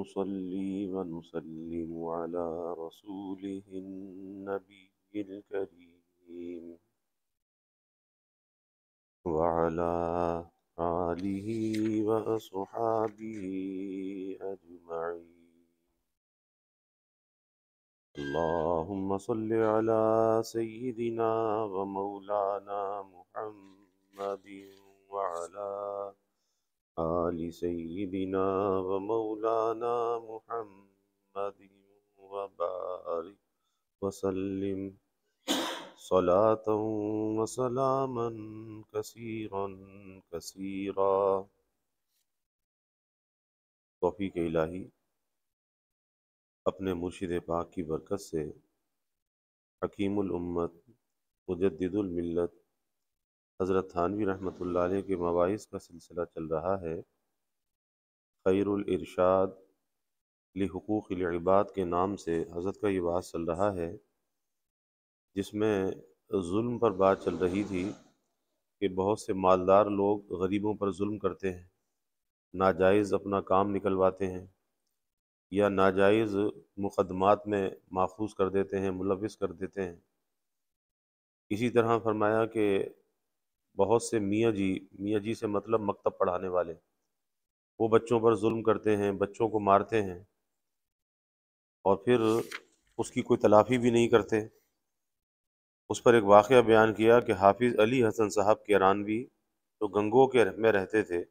ونصلي ونسلم على رسوله النبي الكريم وعلى آله وأصحابه أجمعين. اللهم صل على سيدنا ومولانا محمد وعلى آل سيدنا ومولانا محمد وبارك وسلم صلاة وسلاما كثيرا كثيرا. توفیق الہی اپنے مرشد پاک کی برکت سے حکیم الامت مجدد الملت حضرت تھانوی رحمۃ اللہ علیہ کے مواعظ کا سلسلہ چل رہا ہے. خیر الارشاد لحقوق العباد کے نام سے حضرت کا یہ بحث چل رہا ہے، جس میں ظلم پر بات چل رہی تھی کہ بہت سے مالدار لوگ غریبوں پر ظلم کرتے ہیں، ناجائز اپنا کام نکلواتے ہیں یا ناجائز مقدمات میں ماخوذ کر دیتے ہیں، ملوث کر دیتے ہیں. اسی طرح فرمایا کہ بہت سے میاں جی سے مطلب مکتب پڑھانے والے، وہ بچوں پر ظلم کرتے ہیں، بچوں کو مارتے ہیں اور پھر اس کی کوئی تلافی بھی نہیں کرتے. اس پر ایک واقعہ بیان کیا کہ حافظ علی حسن صاحب کیرانوی جو گنگو کے میں رہتے تھے،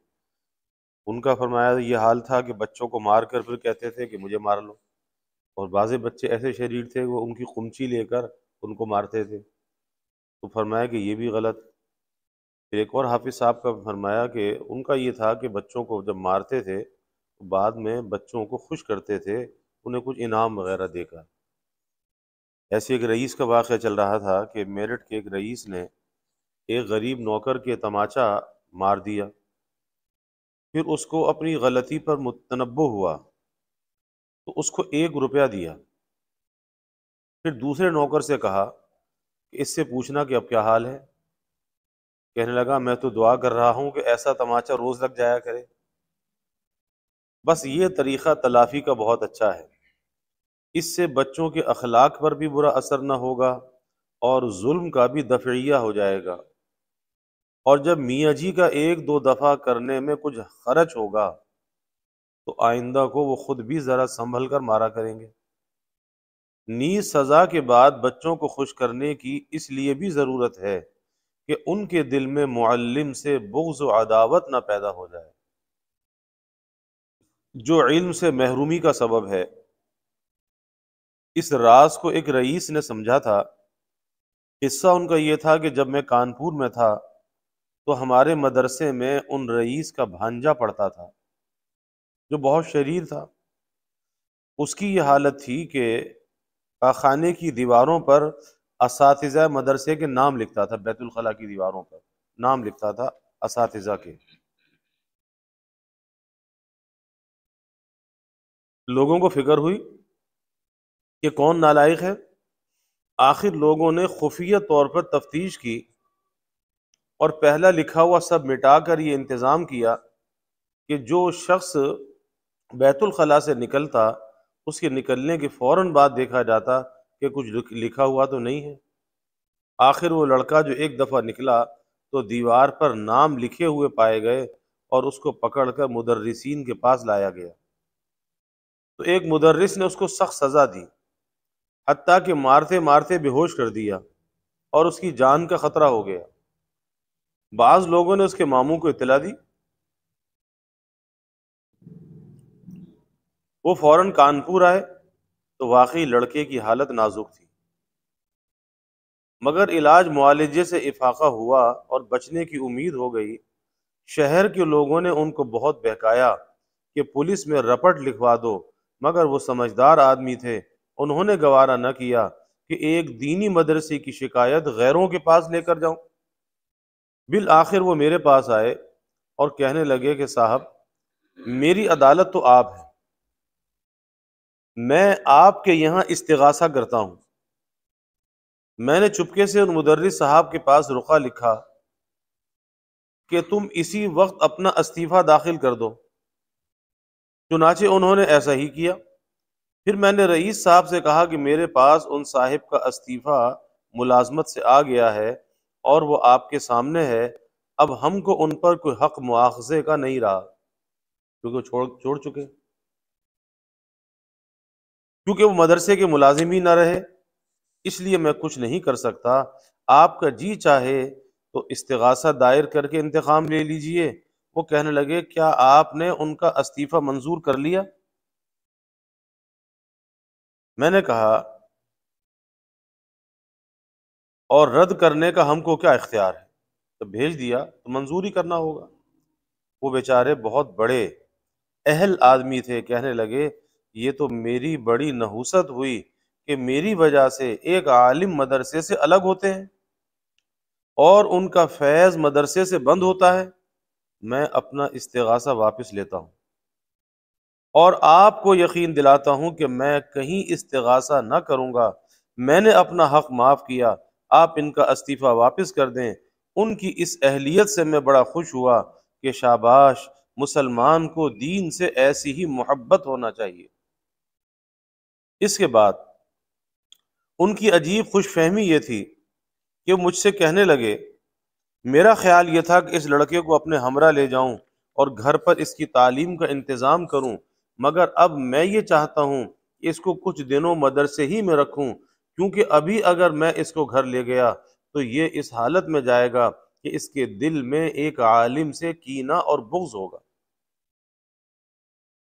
ان کا فرمایا یہ حال تھا کہ بچوں کو مار کر پھر کہتے تھے کہ مجھے مار لو، اور بعض بچے ایسے شریر تھے وہ ان کی قمچی لے کر ان کو مارتے تھے. تو فرمایا کہ یہ بھی غلط. پھر ایک اور حافظ صاحب کا فرمایا کہ ان کا یہ تھا کہ بچوں کو جب مارتے تھے تو بعد میں بچوں کو خوش کرتے تھے، انہیں کچھ انعام وغیرہ دے کر. ایسے ایک رئیس کا واقعہ چل رہا تھا کہ میرٹھ کے ایک رئیس نے ایک غریب نوکر کے تماچا مار دیا. پھر اس کو اپنی غلطی پر متنبہ ہوا تو اس کو 1 روپیہ دیا. پھر دوسرے نوکر سے کہا کہ اس سے پوچھنا کہ اب کیا حال ہے. کہنے لگا میں تو دعا کر رہا ہوں کہ ایسا تماچا روز لگ جایا کرے. بس یہ طریقہ تلافی کا بہت اچھا ہے، اس سے بچوں کے اخلاق پر بھی برا اثر نہ ہوگا اور ظلم کا بھی دفعیہ ہو جائے گا. اور جب میاں جی کا 1-2 دفعہ کرنے میں کچھ خرچ ہوگا تو آئندہ کو وہ خود بھی ذرا سنبھل کر مارا کریں گے. نیز سزا کے بعد بچوں کو خوش کرنے کی اس لیے بھی ضرورت ہے کہ ان کے دل میں معلم سے بغض و عداوت نہ پیدا ہو جائے، جو علم سے محرومی کا سبب ہے. اس راز کو ایک رئیس نے سمجھا تھا. قصہ ان کا یہ تھا کہ جب میں کانپور میں تھا تو ہمارے مدرسے میں ان رئیس کا بھانجا پڑھتا تھا جو بہت شریر تھا. اس کی یہ حالت تھی کہ خانے کی دیواروں پر اساتذہ مدرسے کے نام لکھتا تھا، بیت الخلا کی دیواروں پر نام لکھتا تھا اساتذہ کے. لوگوں کو فکر ہوئی کہ کون نالائق ہے. آخر لوگوں نے خفیہ طور پر تفتیش کی اور پہلا لکھا ہوا سب مٹا کر یہ انتظام کیا کہ جو شخص بیت الخلا سے نکلتا اس کے نکلنے کے فوراً بعد دیکھا جاتا کہ کچھ لکھا ہوا تو نہیں ہے. آخر وہ لڑکا جو ایک دفعہ نکلا تو دیوار پر نام لکھے ہوئے پائے گئے اور اس کو پکڑ کر مدرسین کے پاس لایا گیا. تو ایک مدرس نے اس کو سخت سزا دی، حتیٰ کہ مارتے مارتے بے ہوش کر دیا اور اس کی جان کا خطرہ ہو گیا. بعض لوگوں نے اس کے ماموں کو اطلاع دی، وہ فوراً کانپور آئے تو واقعی لڑکے کی حالت نازک تھی، مگر علاج معالجے سے افاقہ ہوا اور بچنے کی امید ہو گئی. شہر کے لوگوں نے ان کو بہت بہکایا کہ پولیس میں رپٹ لکھوا دو، مگر وہ سمجھدار آدمی تھے، انہوں نے گوارا نہ کیا کہ ایک دینی مدرسے کی شکایت غیروں کے پاس لے کر جاؤں. بالآخر وہ میرے پاس آئے اور کہنے لگے کہ صاحب میری عدالت تو آپ ہے، میں آپ کے یہاں استغاثہ کرتا ہوں. میں نے چپکے سے ان مدرس صاحب کے پاس رخا لکھا کہ تم اسی وقت اپنا استعفیٰ داخل کر دو. چنانچہ انہوں نے ایسا ہی کیا۔ پھر میں نے رئیس صاحب سے کہا کہ میرے پاس ان صاحب کا استعفیٰ ملازمت سے آ گیا ہے اور وہ آپ کے سامنے ہے، اب ہم کو ان پر کوئی حق مواخذے کا نہیں رہا، کیونکہ چھوڑ چکے، کیونکہ وہ مدرسے کے ملازم ہی نہ رہے، اس لیے میں کچھ نہیں کر سکتا۔ آپ کا جی چاہے تو استغاثہ دائر کر کے انتقام لے لیجئے۔ وہ کہنے لگے کیا آپ نے ان کا استعفیٰ منظور کر لیا؟ میں نے کہا اور رد کرنے کا ہم کو کیا اختیار ہے، تو بھیج دیا تو منظور ہی کرنا ہوگا۔ وہ بیچارے بہت بڑے اہل آدمی تھے، کہنے لگے یہ تو میری بڑی نحوست ہوئی کہ میری وجہ سے ایک عالم مدرسے سے الگ ہوتے ہیں اور ان کا فیض مدرسے سے بند ہوتا ہے۔ میں اپنا استغاثہ واپس لیتا ہوں اور آپ کو یقین دلاتا ہوں کہ میں کہیں استغاثہ نہ کروں گا۔ میں نے اپنا حق معاف کیا، آپ ان کا استعفیٰ واپس کر دیں۔ ان کی اس اہلیت سے میں بڑا خوش ہوا کہ شاباش، مسلمان کو دین سے ایسی ہی محبت ہونا چاہیے۔ اس کے بعد ان کی عجیب خوش فہمی یہ تھی کہ مجھ سے کہنے لگے میرا خیال یہ تھا کہ اس لڑکے کو اپنے ہمراہ لے جاؤں اور گھر پر اس کی تعلیم کا انتظام کروں، مگر اب میں یہ چاہتا ہوں کہ اس کو کچھ دنوں مدرسے ہی میں رکھوں، کیونکہ ابھی اگر میں اس کو گھر لے گیا تو یہ اس حالت میں جائے گا کہ اس کے دل میں ایک عالم سے کینہ اور بغض ہوگا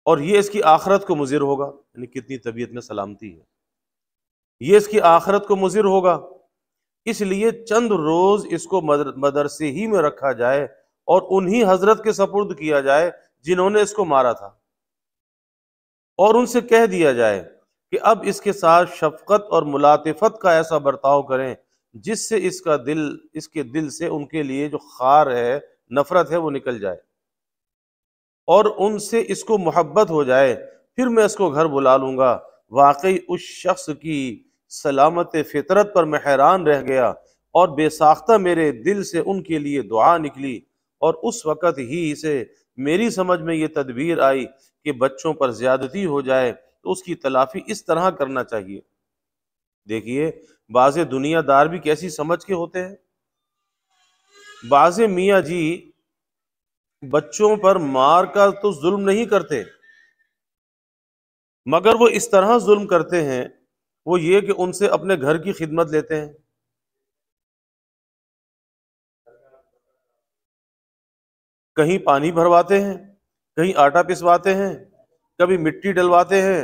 اور یہ اس کی آخرت کو مضر ہوگا۔ یعنی کتنی طبیعت میں سلامتی ہے، یہ اس کی آخرت کو مضر ہوگا، اس لیے چند روز اس کو مدرسے ہی میں رکھا جائے اور انہی حضرت کے سپرد کیا جائے جنہوں نے اس کو مارا تھا، اور ان سے کہہ دیا جائے کہ اب اس کے ساتھ شفقت اور ملاطفت کا ایسا برتاؤ کریں جس سے اس کے دل سے ان کے لیے جو خار ہے، نفرت ہے، وہ نکل جائے اور ان سے اس کو محبت ہو جائے۔ پھر میں اس کو گھر بلا لوں گا۔ واقعی اس شخص کی سلامت فطرت پر میں حیران رہ گیا اور بے ساختہ میرے دل سے ان کے لیے دعا نکلی، اور اس وقت ہی سے میری سمجھ میں یہ تدبیر آئی کہ بچوں پر زیادتی ہو جائے تو اس کی تلافی اس طرح کرنا چاہیے۔ دیکھیے بعض دنیا دار بھی کیسی سمجھ کے ہوتے ہیں۔ بعض میاں جی بچوں پر مار کا تو ظلم نہیں کرتے، مگر وہ اس طرح ظلم کرتے ہیں، وہ یہ کہ ان سے اپنے گھر کی خدمت لیتے ہیں، کہیں پانی بھرواتے ہیں، کہیں آٹا پسواتے ہیں، کبھی مٹی ڈلواتے ہیں،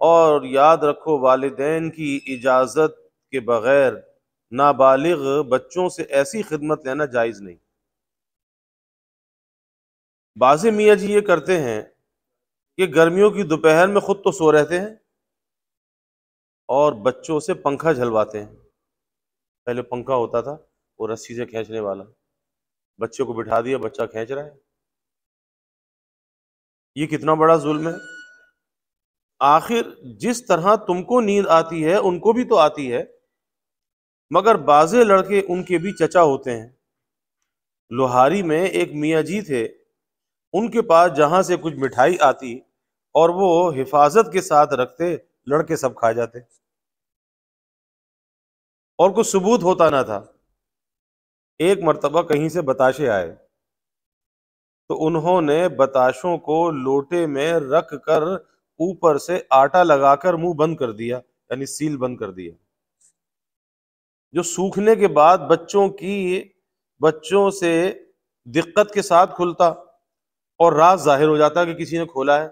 اور یاد رکھو والدین کی اجازت کے بغیر نابالغ بچوں سے ایسی خدمت لینا جائز نہیں۔ بعض میاں جی یہ کرتے ہیں کہ گرمیوں کی دوپہر میں خود تو سو رہتے ہیں اور بچوں سے پنکھا جھلواتے ہیں۔ پہلے پنکھا ہوتا تھا وہ رسی سے کھینچنے والا، بچے کو بٹھا دیا، بچہ کھینچ رہا ہے، یہ کتنا بڑا ظلم ہے۔ آخر جس طرح تم کو نیند آتی ہے ان کو بھی تو آتی ہے، مگر بعض لڑکے ان کے بھی چچا ہوتے ہیں۔ لوہاری میں ایک میاں جی تھے، ان کے پاس جہاں سے کچھ مٹھائی آتی اور وہ حفاظت کے ساتھ رکھتے، لڑکے سب کھا جاتے اور کوئی ثبوت ہوتا نہ تھا۔ ایک مرتبہ کہیں سے بتاشے آئے تو انہوں نے بتاشوں کو لوٹے میں رکھ کر اوپر سے آٹا لگا کر منہ بند کر دیا، یعنی سیل بند کر دیا، جو سوکھنے کے بعد بچوں سے دقت کے ساتھ کھلتا اور راز ظاہر ہو جاتا کہ کسی نے کھولا ہے۔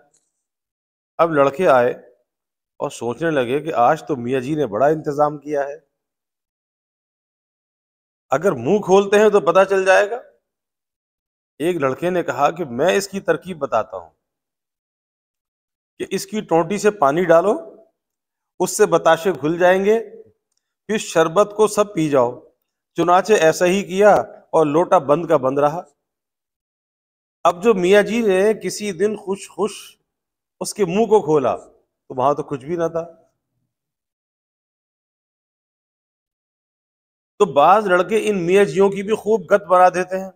اب لڑکے آئے اور سوچنے لگے کہ آج تو میاں جی نے بڑا انتظام کیا ہے، اگر منہ کھولتے ہیں تو پتہ چل جائے گا۔ ایک لڑکے نے کہا کہ میں اس کی ترکیب بتاتا ہوں کہ اس کی ٹوٹی سے پانی ڈالو، اس سے بتاشے کھل جائیں گے، پھر شربت کو سب پی جاؤ۔ چنانچہ ایسا ہی کیا اور لوٹا بند کا بند رہا۔ اب جو میاں جی نے کسی دن خوش اس کے منہ کو کھولا تو وہاں تو کچھ بھی نہ تھا۔ تو بعض لڑکے ان میاں جیوں کی بھی خوب گت بنا دیتے ہیں،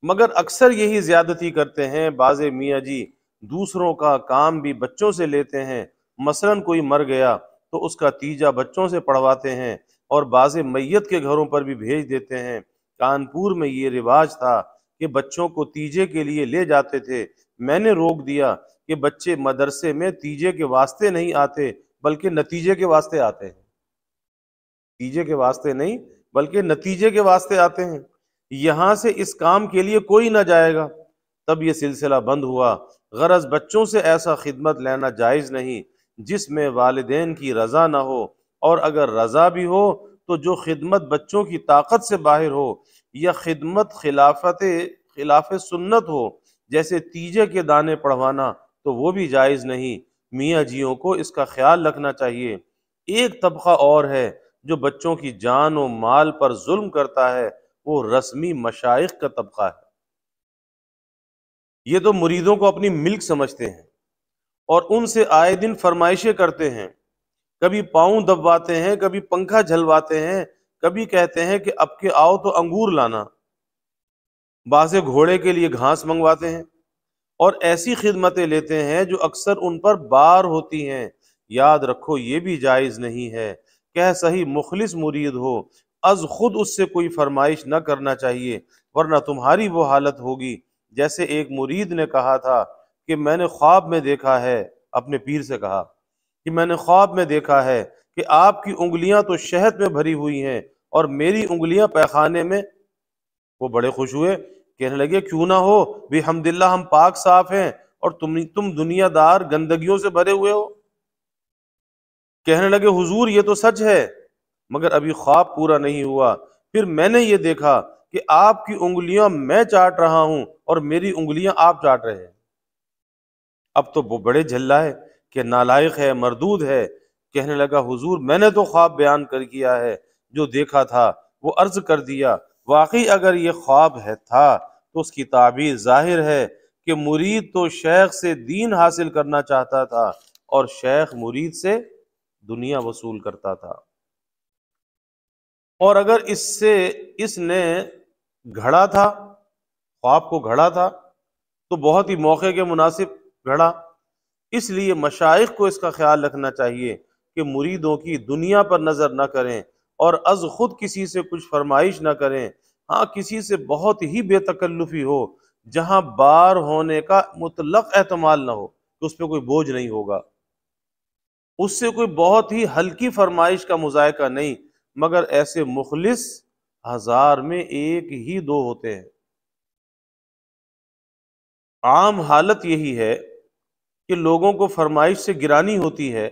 مگر اکثر یہی زیادتی کرتے ہیں بعض میاں جی دوسروں کا کام بھی بچوں سے لیتے ہیں، مثلاً کوئی مر گیا تو اس کا تیجہ بچوں سے پڑھواتے ہیں اور بعض میت کے گھروں پر بھی بھیج دیتے ہیں۔ کانپور میں یہ رواج تھا کہ بچوں کو تیجے کے لیے لے جاتے تھے، میں نے روک دیا کہ بچے مدرسے میں تیجے کے واسطے نہیں آتے بلکہ نتیجے کے واسطے آتے ہیں، تیجے کے واسطے نہیں بلکہ نتیجے کے واسطے آتے ہیں، یہاں سے اس کام کے لیے کوئی نہ جائے گا۔ تب یہ سلسلہ بند ہوا۔ غرض بچوں سے ایسا خدمت لینا جائز نہیں جس میں والدین کی رضا نہ ہو، اور اگر رضا بھی ہو تو جو خدمت بچوں کی طاقت سے باہر ہو یا خدمت خلاف سنت ہو، جیسے تیجے کے دانے پڑھوانا، تو وہ بھی جائز نہیں۔ میاں جیوں کو اس کا خیال رکھنا چاہیے۔ ایک طبقہ اور ہے جو بچوں کی جان و مال پر ظلم کرتا ہے، وہ رسمی مشائخ کا طبقہ ہے۔ یہ تو مریدوں کو اپنی ملک سمجھتے ہیں اور ان سے آئے دن فرمائشیں کرتے ہیں، کبھی پاؤں دبواتے ہیں، کبھی پنکھا جھلواتے ہیں، کبھی کہتے ہیں کہ اب کے آؤ تو انگور لانا، بازے گھوڑے کے لیے گھاس منگواتے ہیں اور ایسی خدمتیں لیتے ہیں جو اکثر ان پر بار ہوتی ہیں۔ یاد رکھو یہ بھی جائز نہیں ہے۔ کہ صحیح مخلص مرید ہو، از خود اس سے کوئی فرمائش نہ کرنا چاہیے، ورنہ تمہاری وہ حالت ہوگی جیسے ایک مرید نے کہا تھا کہ میں نے خواب میں دیکھا ہے، اپنے پیر سے کہا کہ میں نے خواب میں دیکھا ہے کہ آپ کی انگلیاں تو شہد میں بھری ہوئی ہیں اور میری انگلیاں پیخانے میں۔ وہ بڑے خوش ہوئے، کہنے لگے کیوں نہ ہو، بحمداللہ ہم پاک صاف ہیں اور تم دنیا دار گندگیوں سے بھرے ہوئے ہو۔ کہنے لگے حضور یہ تو سچ ہے مگر ابھی خواب پورا نہیں ہوا، پھر میں نے یہ دیکھا کہ آپ کی انگلیاں میں چاٹ رہا ہوں اور میری انگلیاں آپ چاٹ رہے ہیں۔ اب تو وہ بڑے جھلائے کہ نالائق ہے، مردود ہے۔ کہنے لگا حضور میں نے تو خواب بیان کر کیا ہے، جو دیکھا تھا وہ عرض کر دیا۔ واقعی اگر یہ خواب ہے تھا تو اس کی تعبیر ظاہر ہے کہ مرید تو شیخ سے دین حاصل کرنا چاہتا تھا اور شیخ مرید سے دنیا وصول کرتا تھا، اور اگر اس نے گھڑا تھا، خواب کو گھڑا تھا تو بہت ہی موقع کے مناسب گھڑا۔ اس لیے مشائخ کو اس کا خیال رکھنا چاہیے کہ مریدوں کی دنیا پر نظر نہ کریں اور از خود کسی سے کچھ فرمائش نہ کریں۔ ہاں کسی سے بہت ہی بے تکلفی ہو، جہاں بار ہونے کا مطلق احتمال نہ ہو کہ اس پہ کوئی بوجھ نہیں ہوگا، اس سے کوئی بہت ہی ہلکی فرمائش کا مذائقہ نہیں، مگر ایسے مخلص ہزار میں ایک ہی دو ہوتے ہیں۔ عام حالت یہی ہے کہ لوگوں کو فرمائش سے گرانی ہوتی ہے،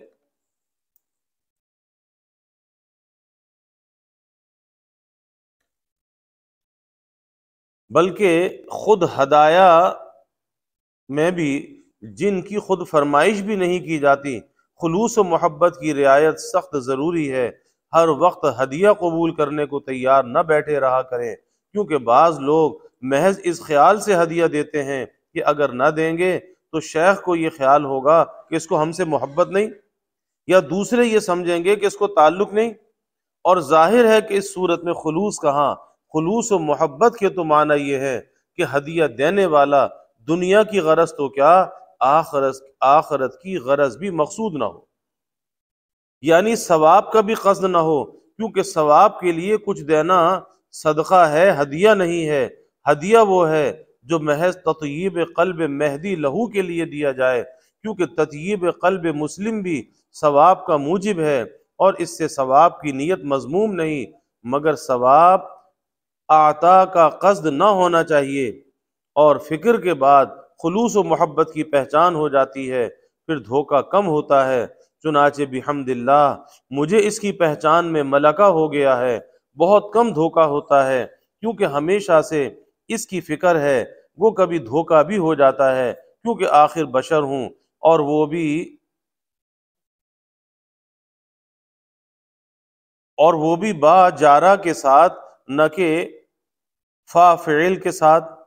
بلکہ خود ہدایا میں بھی جن کی خود فرمائش بھی نہیں کی جاتی، خلوص و محبت کی رعایت سخت ضروری ہے۔ ہر وقت ہدیہ قبول کرنے کو تیار نہ بیٹھے رہا کریں، کیونکہ بعض لوگ محض اس خیال سے ہدیہ دیتے ہیں کہ اگر نہ دیں گے تو شیخ کو یہ خیال ہوگا کہ اس کو ہم سے محبت نہیں، یا دوسرے یہ سمجھیں گے کہ اس کو تعلق نہیں، اور ظاہر ہے کہ اس صورت میں خلوص کہاں؟ خلوص و محبت کے تو معنی یہ ہے کہ ہدیہ دینے والا دنیا کی غرض تو کیا، آخرت کی غرض بھی مقصود نہ ہو، یعنی ثواب کا بھی قصد نہ ہو، کیونکہ ثواب کے لیے کچھ دینا صدقہ ہے، ہدیہ نہیں ہے۔ ہدیہ وہ ہے جو محض تطیب قلب مہدی لہو کے لیے دیا جائے، کیونکہ تطیب قلب مسلم بھی ثواب کا موجب ہے، اور اس سے ثواب کی نیت مذموم نہیں، مگر ثواب عطا کا قصد نہ ہونا چاہیے، اور فکر کے بعد خلوص و محبت کی پہچان ہو جاتی ہے، پھر دھوکہ کم ہوتا ہے۔ چنانچہ بحمداللہ مجھے اس کی پہچان میں ملکہ ہو گیا ہے، بہت کم دھوکہ ہوتا ہے، کیونکہ ہمیشہ سے اس کی فکر ہے۔ وہ کبھی دھوکہ بھی ہو جاتا ہے کیونکہ آخر بشر ہوں، اور وہ بھی با جارہ کے ساتھ، نہ کہ فا فعل کے ساتھ۔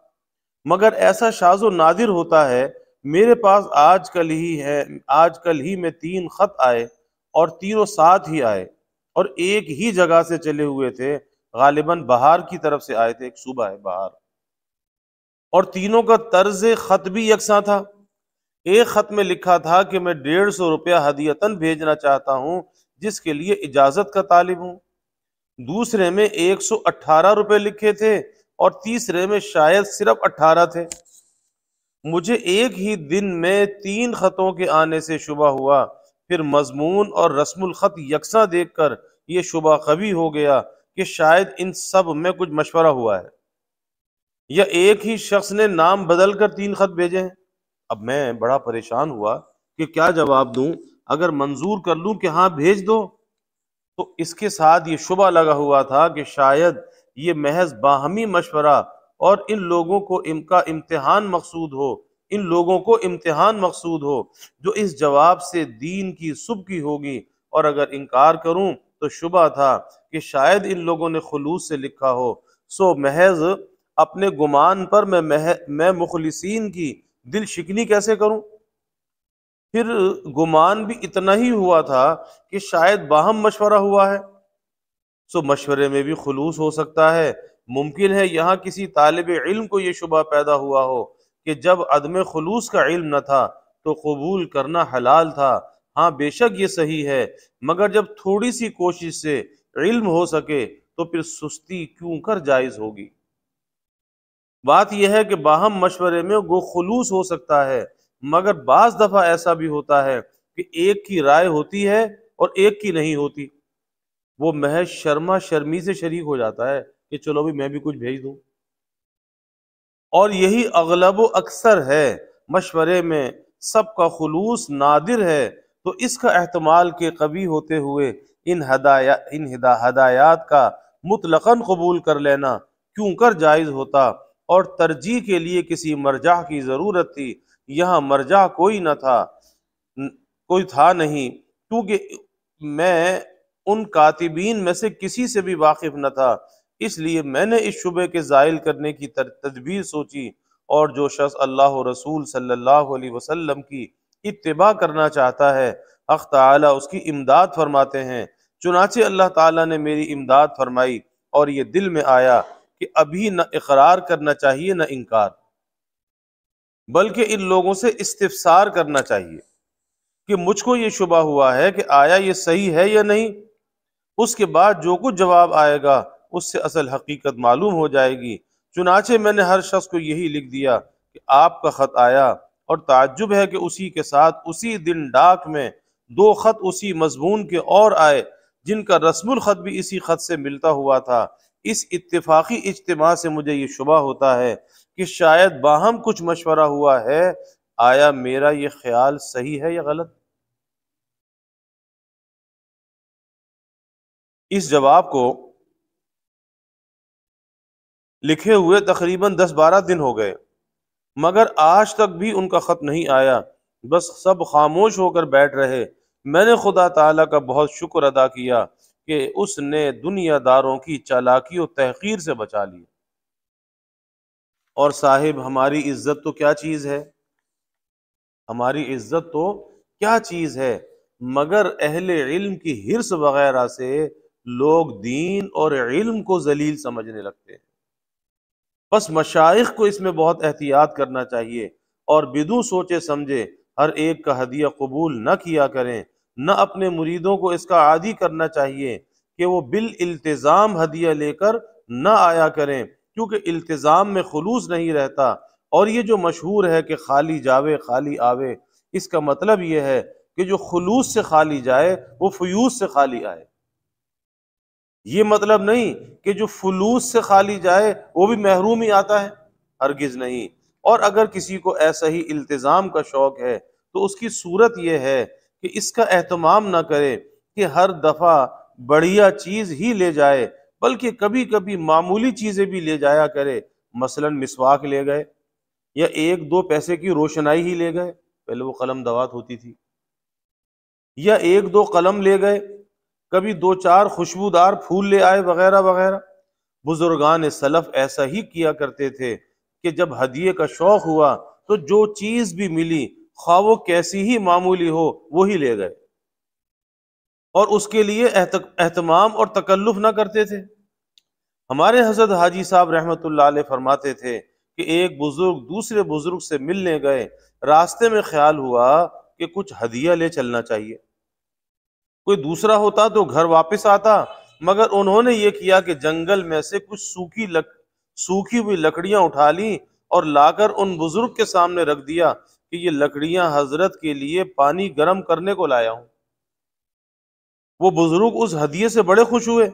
مگر ایسا شاذ و نادر ہوتا ہے، میرے پاس آج کل ہی میں 3 خط آئے اور تینوں ساتھ ہی آئے اور ایک ہی جگہ سے چلے ہوئے تھے، غالباً بہار کی طرف سے آئے تھے، ایک صوبہ ہے بہار، اور تینوں کا طرز خط بھی یکساں تھا۔ ایک خط میں لکھا تھا کہ میں 150 روپیہ ہدیتاً بھیجنا چاہتا ہوں جس کے لیے اجازت کا طالب ہوں، دوسرے میں 118 روپے لکھے تھے اور تیسرے میں شاید صرف 18 تھے۔ مجھے ایک ہی دن میں 3 خطوں کے آنے سے شبہ ہوا، پھر مضمون اور رسم الخط یکساں دیکھ کر یہ شبہ قوی ہو گیا کہ شاید ان سب میں کچھ مشورہ ہوا ہے، یا ایک ہی شخص نے نام بدل کر 3 خط بھیجے ہیں۔ اب میں بڑا پریشان ہوا کہ کیا جواب دوں۔ اگر منظور کر لوں کہ ہاں بھیج دو، تو اس کے ساتھ یہ شبہ لگا ہوا تھا کہ شاید یہ محض باہمی مشورہ اور ان لوگوں کو امتحان مقصود ہو جو اس جواب سے دین کی سبکی ہوگی، اور اگر انکار کروں تو شبہ تھا کہ شاید ان لوگوں نے خلوص سے لکھا ہو، سو محض اپنے گمان پر میں مخلصین کی دل شکنی کیسے کروں؟ پھر گمان بھی اتنا ہی ہوا تھا کہ شاید باہم مشورہ ہوا ہے، سو مشورے میں بھی خلوص ہو سکتا ہے۔ ممکن ہے یہاں کسی طالب علم کو یہ شبہ پیدا ہوا ہو کہ جب عدم خلوص کا علم نہ تھا تو قبول کرنا حلال تھا۔ ہاں بے شک یہ صحیح ہے، مگر جب تھوڑی سی کوشش سے علم ہو سکے تو پھر سستی کیوں کر جائز ہوگی؟ بات یہ ہے کہ باہم مشورے میں وہ خلوص ہو سکتا ہے، مگر بعض دفعہ ایسا بھی ہوتا ہے کہ ایک کی رائے ہوتی ہے اور ایک کی نہیں ہوتی، وہ محض شرما شرمی سے شریک ہو جاتا ہے کہ چلو بھی میں بھی کچھ بھیج دوں، اور یہی اغلب و اکثر ہے۔ مشورے میں سب کا خلوص نادر ہے، تو اس کا احتمال کے قوی ہوتے ہوئے ان ہدایات کا مطلقاً قبول کر لینا کیوں کر جائز ہوتا، اور ترجیح کے لیے کسی مرجع کی ضرورت تھی۔ یہاں مرجع کوئی تھا نہیں، کیونکہ میں ان کاتبین میں سے کسی سے بھی واقف نہ تھا، اس لیے میں نے اس شبے کے زائل کرنے کی تدبیر سوچی، اور جو شخص اللہ و رسول صلی اللہ علیہ وسلم کی اتباع کرنا چاہتا ہے حق تعالیٰ اس کی امداد فرماتے ہیں۔ چنانچہ اللہ تعالیٰ نے میری امداد فرمائی، اور یہ دل میں آیا کہ ابھی نہ اقرار کرنا چاہیے نہ انکار، بلکہ ان لوگوں سے استفسار کرنا چاہیے کہ مجھ کو یہ شبہ ہوا ہے کہ آیا یہ صحیح ہے یا نہیں۔ اس کے بعد جو کچھ جواب آئے گا اس سے اصل حقیقت معلوم ہو جائے گی۔ چنانچہ میں نے ہر شخص کو یہی لکھ دیا کہ آپ کا خط آیا، اور تعجب ہے کہ اسی کے ساتھ اسی دن ڈاک میں 2 خط اسی مضمون کے اور آئے جن کا رسم الخط بھی اسی خط سے ملتا ہوا تھا۔ اس اتفاقی اجتماع سے مجھے یہ شبہ ہوتا ہے کہ شاید باہم کچھ مشورہ ہوا ہے۔ آیا میرا یہ خیال صحیح ہے یا غلط؟ اس جواب کو لکھے ہوئے تقریباً 10-12 دن ہو گئے، مگر آج تک بھی ان کا خط نہیں آیا۔ بس سب خاموش ہو کر بیٹھ رہے۔ میں نے خدا تعالیٰ کا بہت شکر ادا کیا کہ اس نے دنیا داروں کی چالاکی و تحقیر سے بچا لی۔ اور صاحب ہماری عزت تو کیا چیز ہے؟ ہماری عزت تو کیا چیز ہے مگر اہل علم کی حرص وغیرہ سے لوگ دین اور علم کو ذلیل سمجھنے لگتے ہیں۔ بس مشائخ کو اس میں بہت احتیاط کرنا چاہیے، اور بدون سوچے سمجھے ہر ایک کا ہدیہ قبول نہ کیا کریں۔ نہ اپنے مریدوں کو اس کا عادی کرنا چاہیے کہ وہ بالالتزام ہدیہ لے کر نہ آیا کریں، کیونکہ التزام میں خلوص نہیں رہتا۔ اور یہ جو مشہور ہے کہ خالی جاوے خالی آوے، اس کا مطلب یہ ہے کہ جو خلوص سے خالی جائے وہ فیوض سے خالی آئے۔ یہ مطلب نہیں کہ جو فلوس سے خالی جائے وہ بھی محروم ہی آتا ہے، ہرگز نہیں۔ اور اگر کسی کو ایسا ہی التزام کا شوق ہے تو اس کی صورت یہ ہے کہ اس کا اہتمام نہ کرے کہ ہر دفعہ بڑھیا چیز ہی لے جائے، بلکہ کبھی کبھی معمولی چیزیں بھی لے جایا کرے۔ مثلا مسواک لے گئے، یا 1-2 پیسے کی روشنائی ہی لے گئے، پہلے وہ قلم دوات ہوتی تھی، یا 1-2 قلم لے گئے، کبھی 2-4 خوشبودار پھول لے آئے وغیرہ وغیرہ۔ بزرگان سلف ایسا ہی کیا کرتے تھے کہ جب ہدیے کا شوق ہوا تو جو چیز بھی ملی خواہ وہ کیسی ہی معمولی ہو وہی لے گئے، اور اس کے لیے اہتمام اور تکلف نہ کرتے تھے۔ ہمارے حضرت حاجی صاحب رحمۃ اللہ علیہ فرماتے تھے کہ ایک بزرگ دوسرے بزرگ سے ملنے گئے، راستے میں خیال ہوا کہ کچھ ہدیہ لے چلنا چاہیے، کوئی دوسرا ہوتا تو گھر واپس آتا، مگر انہوں نے یہ کیا کہ جنگل میں سے کچھ سوکھی ہوئی لکڑیاں اٹھا لی اور لا کر ان بزرگ کے سامنے رکھ دیا کہ یہ لکڑیاں حضرت کے لیے پانی گرم کرنے کو لایا ہوں۔ وہ بزرگ اس ہدیے سے بڑے خوش ہوئے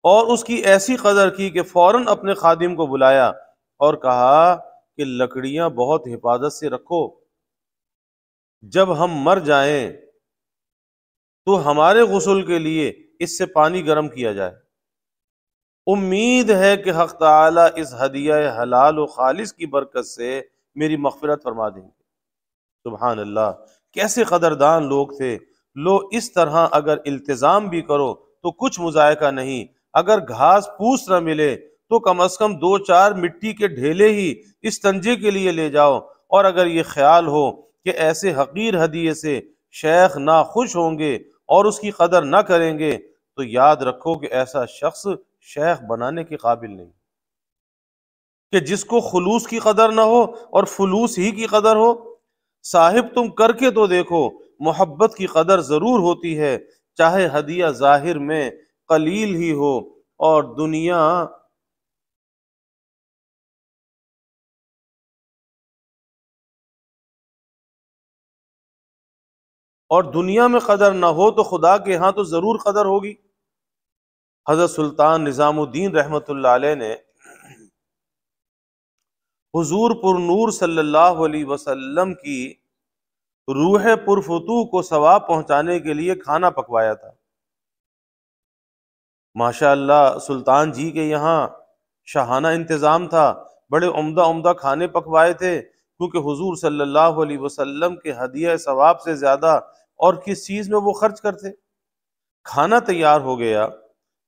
اور اس کی ایسی قدر کی کہ فوراً اپنے خادم کو بلایا اور کہا کہ لکڑیاں بہت حفاظت سے رکھو، جب ہم مر جائیں تو ہمارے غسل کے لیے اس سے پانی گرم کیا جائے، امید ہے کہ حق تعالی اس ہدیہ حلال و خالص کی برکت سے میری مغفرت فرما دیں گے۔ سبحان اللہ، کیسے قدردان لوگ تھے۔ لو اس طرح اگر التزام بھی کرو تو کچھ مذائقہ نہیں، اگر گھاس پھوس نہ ملے تو کم از کم 2-4 مٹی کے ڈھیلے ہی استنجے کے لیے لے جاؤ، اور اگر یہ خیال ہو کہ ایسے حقیر ہدیے سے شیخ ناخوش ہوں گے اور اس کی قدر نہ کریں گے تو یاد رکھو کہ ایسا شخص شیخ بنانے کے قابل نہیں، کہ جس کو خلوص کی قدر نہ ہو اور فلوس ہی کی قدر ہو۔ صاحب تم کر کے تو دیکھو، محبت کی قدر ضرور ہوتی ہے، چاہے ہدیہ ظاہر میں قلیل ہی ہو، اور دنیا میں قدر نہ ہو تو خدا کے ہاں تو ضرور قدر ہوگی۔ حضرت سلطان نظام الدین رحمت اللہ علیہ نے حضور پر نور صلی اللہ علیہ وسلم کی روح پرفتوح کو ثواب پہنچانے کے لیے کھانا پکوایا تھا۔ ماشاء اللہ سلطان جی کے یہاں شاہانہ انتظام تھا، بڑے عمدہ عمدہ کھانے پکوائے تھے، کیونکہ حضور صلی اللہ علیہ وسلم کے ہدیہ ثواب سے زیادہ اور کس چیز میں وہ خرچ کرتے۔ کھانا تیار ہو گیا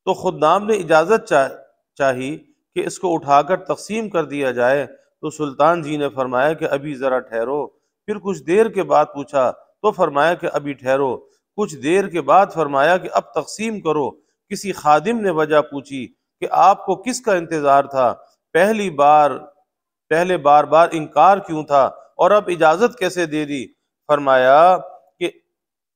تو خدام نے اجازت چاہی کہ اس کو اٹھا کر تقسیم کر دیا جائے، تو سلطان جی نے فرمایا کہ ابھی ذرا ٹھہرو، پھر کچھ دیر کے بعد پوچھا تو فرمایا کہ ابھی ٹھہرو، کچھ دیر کے بعد فرمایا کہ اب تقسیم کرو۔ کسی خادم نے وجہ پوچھی کہ آپ کو کس کا انتظار تھا، پہلے بار بار انکار کیوں تھا اور اب اجازت کیسے دے دی؟ فرمایا کہ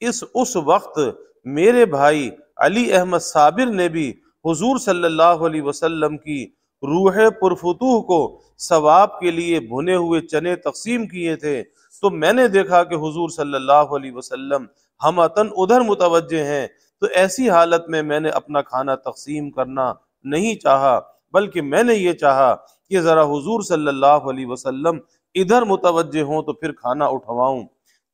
اس وقت میرے بھائی علی احمد صابر نے بھی حضور صلی اللہ علیہ وسلم کی روح پرفتوح کو ثواب کے لیے بھنے ہوئے چنے تقسیم کیے تھے، تو میں نے دیکھا کہ حضور صلی اللہ علیہ وسلم ہمتن ادھر متوجہ ہیں، تو ایسی حالت میں میں نے اپنا کھانا تقسیم کرنا نہیں چاہا، بلکہ میں نے یہ چاہا کہ ذرا حضور صلی اللہ علیہ وسلم ادھر متوجہ ہوں تو پھر کھانا اٹھواؤں۔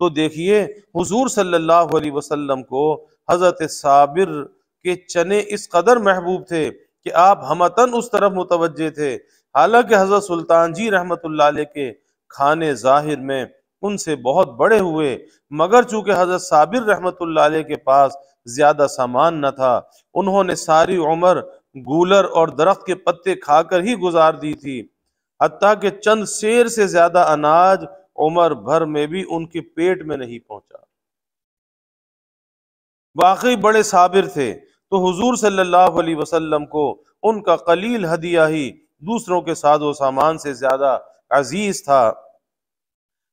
تو دیکھیے حضور صلی اللہ علیہ وسلم کو حضرت صابر کے چنے اس قدر محبوب تھے کہ آپ ہمتن اس طرف متوجہ تھے، حالانکہ حضرت سلطان جی رحمت اللہ علیہ کے کھانے ظاہر میں ان سے بہت بڑے ہوئے، مگر چونکہ حضرت صابر رحمت اللہ علیہ کے پاس زیادہ سامان نہ تھا، انہوں نے ساری عمر گولر اور درخت کے پتے کھا کر ہی گزار دی تھی، حتیٰ کہ چند سیر سے زیادہ اناج عمر بھر میں بھی ان کے پیٹ میں نہیں پہنچا۔ واقعی بڑے صابر تھے، تو حضور صلی اللہ علیہ وسلم کو ان کا قلیل ہدیہ ہی دوسروں کے ساز و سامان سے زیادہ عزیز تھا۔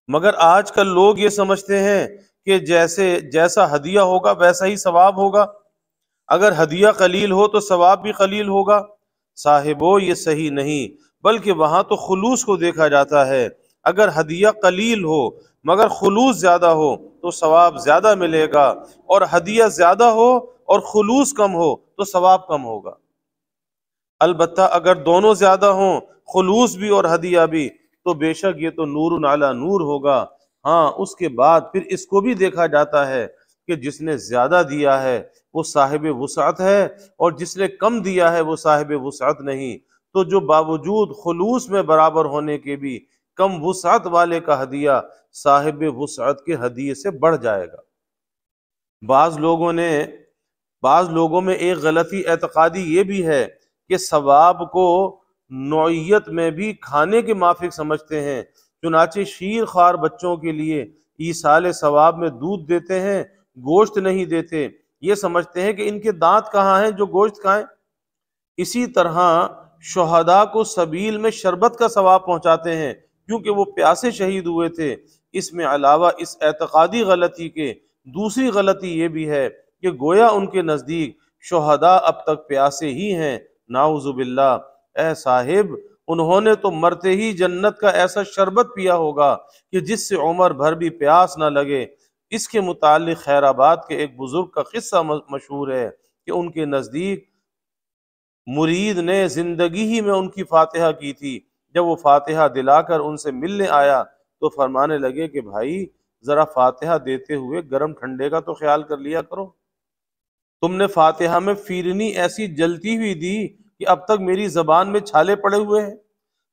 مگر آج کل لوگ یہ سمجھتے ہیں کہ جیسا ہدیہ ہوگا ویسا ہی ثواب ہوگا، اگر ہدیہ قلیل ہو تو ثواب بھی قلیل ہوگا۔ صاحبو یہ صحیح نہیں، بلکہ وہاں تو خلوص کو دیکھا جاتا ہے، اگر ہدیہ قلیل ہو مگر خلوص زیادہ ہو تو ثواب زیادہ ملے گا، اور ہدیہ زیادہ ہو اور خلوص کم ہو تو ثواب کم ہوگا۔ البتہ اگر دونوں زیادہ ہوں، خلوص بھی اور ہدیہ بھی، تو بے شک یہ تو نور علی نور ہوگا۔ ہاں اس کے بعد پھر اس کو بھی دیکھا جاتا ہے کہ جس نے زیادہ دیا ہے وہ صاحب وسعت ہے، اور جس نے کم دیا ہے وہ صاحب وسعت نہیں، تو جو باوجود خلوص میں برابر ہونے کے بھی کم وسعت والے کا ہدیہ صاحب وسعت کے ہدیے سے بڑھ جائے گا۔ بعض لوگوں میں ایک غلطی اعتقادی یہ بھی ہے کہ ثواب کو نوعیت میں بھی کھانے کے مافک سمجھتے ہیں، چنانچہ شیر خوار بچوں کے لیے ایصال ثواب میں دودھ دیتے ہیں، گوشت نہیں دیتے، یہ سمجھتے ہیں کہ ان کے دانت کہاں ہیں جو گوشت کھائیں۔ اسی طرح شہداء کو سبیل میں شربت کا ثواب پہنچاتے ہیں کیونکہ وہ پیاسے شہید ہوئے تھے۔ اس میں علاوہ اس اعتقادی غلطی کے دوسری غلطی یہ بھی ہے کہ گویا ان کے نزدیک شہداء اب تک پیاسے ہی ہیں۔ نعوذ باللہ۔ اے صاحب، انہوں نے تو مرتے ہی جنت کا ایسا شربت پیا ہوگا کہ جس سے عمر بھر بھی پیاس نہ لگے۔ اس کے متعلق خیر آباد کے ایک بزرگ کا قصہ مشہور ہے کہ ان کے نزدیک مرید نے زندگی ہی میں ان کی فاتحہ کی تھی۔ جب وہ فاتحہ دلا کر ان سے ملنے آیا تو فرمانے لگے کہ بھائی ذرا فاتحہ دیتے ہوئے گرم ٹھنڈے کا تو خیال کر لیا کرو، تم نے فاتحہ میں فیرنی ایسی جلتی ہوئی دی کہ اب تک میری زبان میں چھالے پڑے ہوئے ہیں۔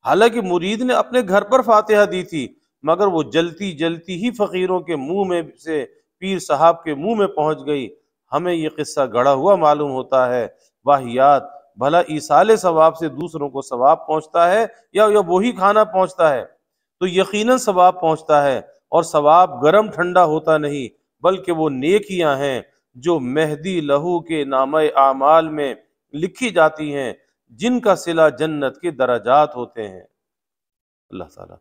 حالانکہ مرید نے اپنے گھر پر فاتحہ دی تھی، مگر وہ جلتی جلتی ہی فقیروں کے منہ میں سے پیر صاحب کے منہ میں پہنچ گئی۔ ہمیں یہ قصہ گڑھا ہوا معلوم ہوتا ہے۔ واہیات، بھلا ایصال ثواب سے دوسروں کو ثواب پہنچتا ہے یا وہی کھانا پہنچتا ہے؟ تو یقیناً ثواب پہنچتا ہے، اور ثواب گرم ٹھنڈا ہوتا نہیں بلکہ وہ نیکیاں ہیں جو مہدی لہو کے نامہ اعمال میں لکھی جاتی ہیں، جن کا صلہ جنت کے درجات ہوتے ہیں۔ اللہ تعالیٰ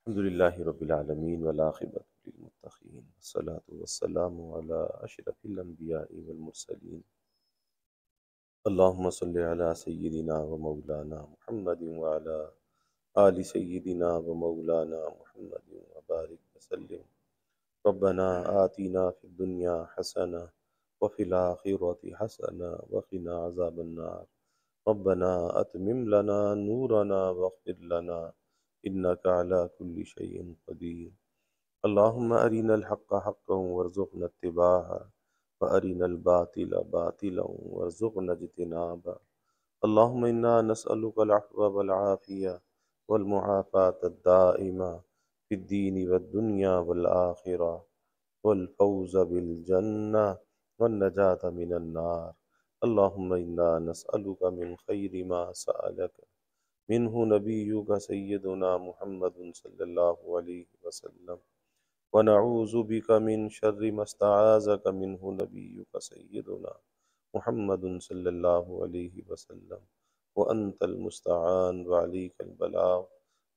الحمدللہ رب العالمین والعاقبۃ للمتقین والصلاة والسلام علی اشرف الانبیاء والمرسلین اللہم صلی علی سیدنا و مولانا محمد وعلی آل سیدنا و مولانا محمد وبارک وسلم۔ ربنا آتنا فی الدنیا حسنہ وفی الآخرۃ حسنہ وقنا عذاب النار۔ ربنا اتمم لنا نورنا واغفر لنا انک علی کل شیء قدیر۔ اللہم ارنا الحق حقا وارزقنا اتباعہ وارنا الباطل باطلا وارزقنا اجتنابہ۔ اللہم انا نسألک العفو والعافیہ والمعافاة الدائمہ فی الدین والدنیا والآخرہ والفوز بالجنہ والنجاة من النار۔ اللہم انا نسألک من خیر ما سألک منہ نبیک سیدنا محمد صلی اللہ علیہ وسلم، ونعوذ بک من شر ما استعاذک منہ نبیک سیدنا محمد صلی اللہ علیہ وسلم، وانت المستعان وعلیک البلاغ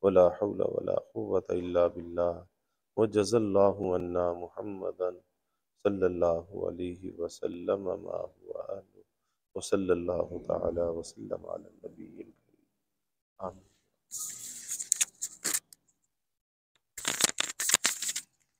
ولا حول ولا قوة الا باللہ، وجزا اللہ عنا محمدا صلی اللہ علیہ وسلم ما هو آلہ، وصلی اللہ تعالی وسلم علی النبی الکریم۔ آمین۔